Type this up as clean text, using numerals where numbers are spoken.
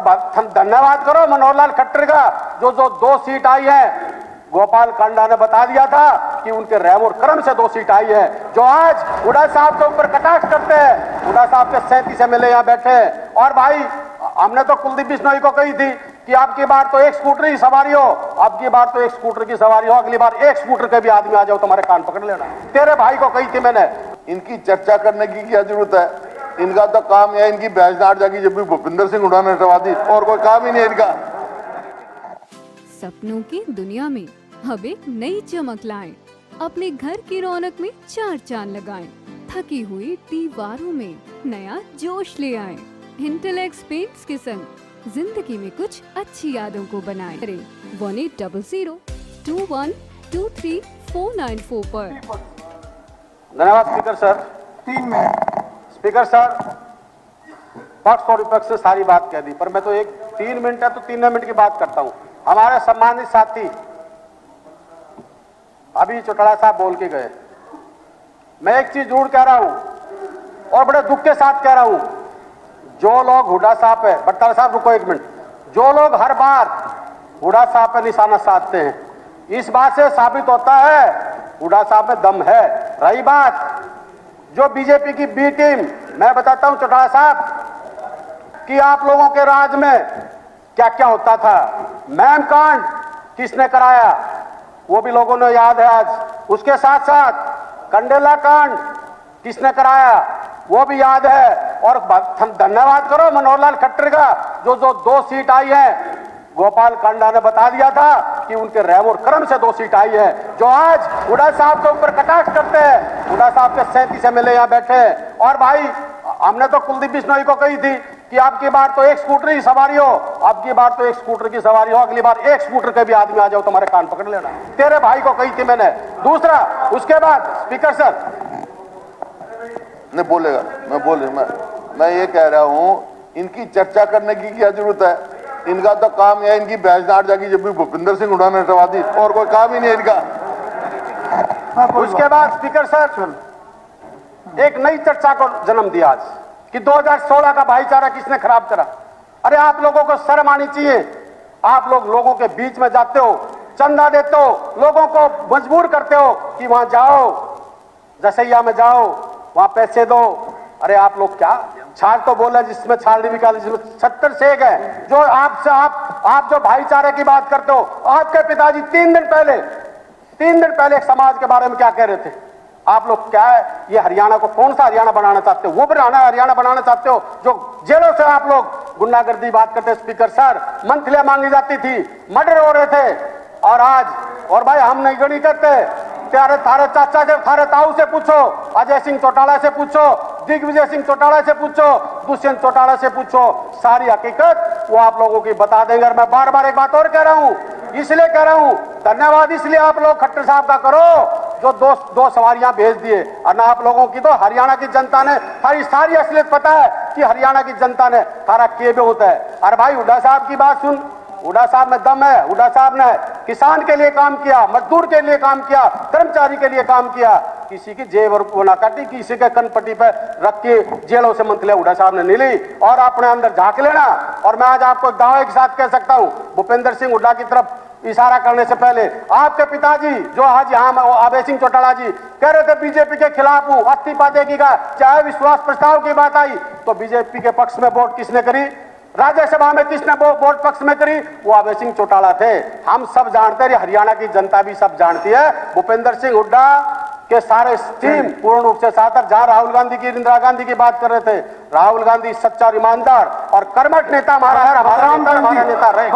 धन्यवाद करो मनोहर लाल खट्टर का, जो 2 सीट आई है। गोपाल कांडा ने बता दिया था कि उनके रहम और करम से 2 सीट आई है, जो आज हुड्डा साहब के ऊपर कटाक्ष करते हैं। हुड्डा साहब के 37 MLA यहाँ बैठे हैं। और भाई हमने तो कुलदीप बिश्नोई को कही थी कि आपकी बार तो 1 स्कूटर की सवारी हो, आपकी बार तो 1 स्कूटर की सवारी हो, अगली बार 1 स्कूटर के भी आदमी आ जाओ तुम्हारे कान पकड़ लेना। तेरे भाई को कही थी मैंने। इनकी चर्चा करने की क्या जरूरत है? इनका तो काम है इनकी भैंसदार जागी जब भी भूपिंदर सिंह हुड्डा ने हटवा दी, और कोई काम ही नहीं इनका। सपनों की दुनिया में अब एक नई चमक लाएं, अपने घर की रौनक में 4 चांद लगाएं, थकी हुई दीवारों में नया जोश ले आएं। इंटेलेक्स पेंट्स के संग जिंदगी में कुछ अच्छी यादों को बनाएं। 1800-2123-494 पर। धन्यवाद speaker sir. 3 minute. Speaker sir, पक्ष और विपक्ष से सारी बात कह दी, पर मैं तो 3 मिनट है तो 3 मिनट की बात करता हूँ। हमारे सम्मानित साथी अभी चौटाला साहब बोल के गए। मैं एक चीज जरूर कह रहा हूं और बड़े दुख के साथ कह रहा हूं, जो लोग हुड्डा साहब है, बट्टाला साहब रुको 1 मिनट, जो लोग हर बार हुड्डा साहब पे निशाना साधते हैं, इस बात से साबित होता है हुड्डा साहब में दम है। रही बात जो बीजेपी की बी टीम, मैं बताता हूं चौटाला साहब कि आप लोगों के राज में क्या क्या होता था। मैम कांड किसने कराया वो भी लोगों ने याद है आज। उसके साथ साथ कंडेला कांड किसने कराया वो भी याद है। और धन्यवाद करो मनोहर लाल खट्टर का, जो 2 सीट आई है। गोपाल कांडा ने बता दिया था कि उनके रहम और करम से 2 सीट आई है, जो आज हुड्डा साहब के ऊपर कटाक्ष करते हैं। हुड्डा साहब के 37 MLA यहाँ बैठे हैं। और भाई हमने तो कुलदीप बिश्नोई को कही थी कि आपकी बार तो 1 स्कूटर की सवारी हो, आपकी बार तो 1 स्कूटर की सवारी हो, अगली बार 1 स्कूटर के भी आदमी आ जाओ तुम्हारे कान पकड़ लेना। तेरे भाई को कही थी मैंने। दूसरा, उसके बाद स्पीकर सर नहीं बोलेगा, मैं ये कह रहा हूं, इनकी चर्चा करने की क्या जरूरत है? इनका तो काम है इनकी भैंसदार जागी जब भी भूपिंदर सिंह हुड्डा ने हटवा दी, और कोई काम ही नहीं इनका। उसके बाद स्पीकर सर एक नई चर्चा को जन्म दिया आज कि 2016 का भाईचारा किसने खराब करा। अरे आप लोगों को शर्म आनी चाहिए। आप लोग लोगों के बीच में जाते हो, चंदा देते हो, लोगों को मजबूर करते हो कि वहां जाओ, जसैया में जाओ, वहां पैसे दो। अरे आप लोग क्या छाल तो बोला जिसमें छाल नहीं निकाली, जिसमें 70 शेख है। जो आपसे आप जो भाईचारे की बात करते हो, आपके पिताजी 3 दिन पहले एक समाज के बारे में क्या कह रहे थे। आप लोग क्या है, ये हरियाणा को कौन सा हरियाणा बनाना चाहते हो? वो हरियाणा बनाना चाहते हो जो जेलों से आप लोग गुंडागर्दी बात करते। स्पीकर सर, मंथलियां मांगी जाती थी, मर्डर हो रहे थे। और आज, और भाई हम नहीं गणी करते, थारे चाचा से, थारे ताऊ से पूछो, अजय सिंह चौटाला से पूछो, दिग्विजय सिंह चौटाला से पूछो, दुष्यंत चौटाला से पूछो, सारी हकीकत वो आप लोगों की बता देंगे। और मैं बार बार एक बात और कह रहा हूं, इसलिए कह रहा हूं, धन्यवाद इसलिए आप लोग खट्टर साहब का करो जो 2 सवारियां भेज दिए। और ना आप लोगों की तो हरियाणा की जनता ने सारी असलियत पता है कि हरियाणा की जनता ने सारा किए भी होता है। और भाई हुड्डा साहब की बात सुन, हुड्डा साहब में दम है। हुड्डा साहब ने किसान के लिए काम किया, मजदूर के लिए काम किया, कर्मचारी के लिए काम किया। किसी की जेब और ना काटी, किसी के कनपट्टी पर रख के जेलों से मंथलियां हुड्डा साहब ने नहीं ली। और अपने अंदर झांक लेना। और मैं आज आपको दावे के साथ कह सकता हूं, भूपेंद्र सिंह हुड्डा की तरफ इशारा करने से पहले आपके पिताजी जो आज यहाँ अभय सिंह चौटाला जी कह रहे थे बीजेपी के खिलाफ हूं, इस्तीफा देगा, चाहे विश्वास प्रस्ताव की बात आई तो बीजेपी के पक्ष में वोट किसने करी, राज्यसभा में किसने वोट पक्ष में करी, वो अभय सिंह चौटाला थे। हम सब जानते हैं, हरियाणा की जनता भी सब जानती है। भूपेंद्र सिंह हुड्डा के सारे स्कीम पूर्ण रूप से साथ, जहां राहुल गांधी की, इंदिरा गांधी की बात कर रहे थे, राहुल गांधी सच्चा ईमानदार और कर्मठ नेता हमारा है, हमारा नेता रहे।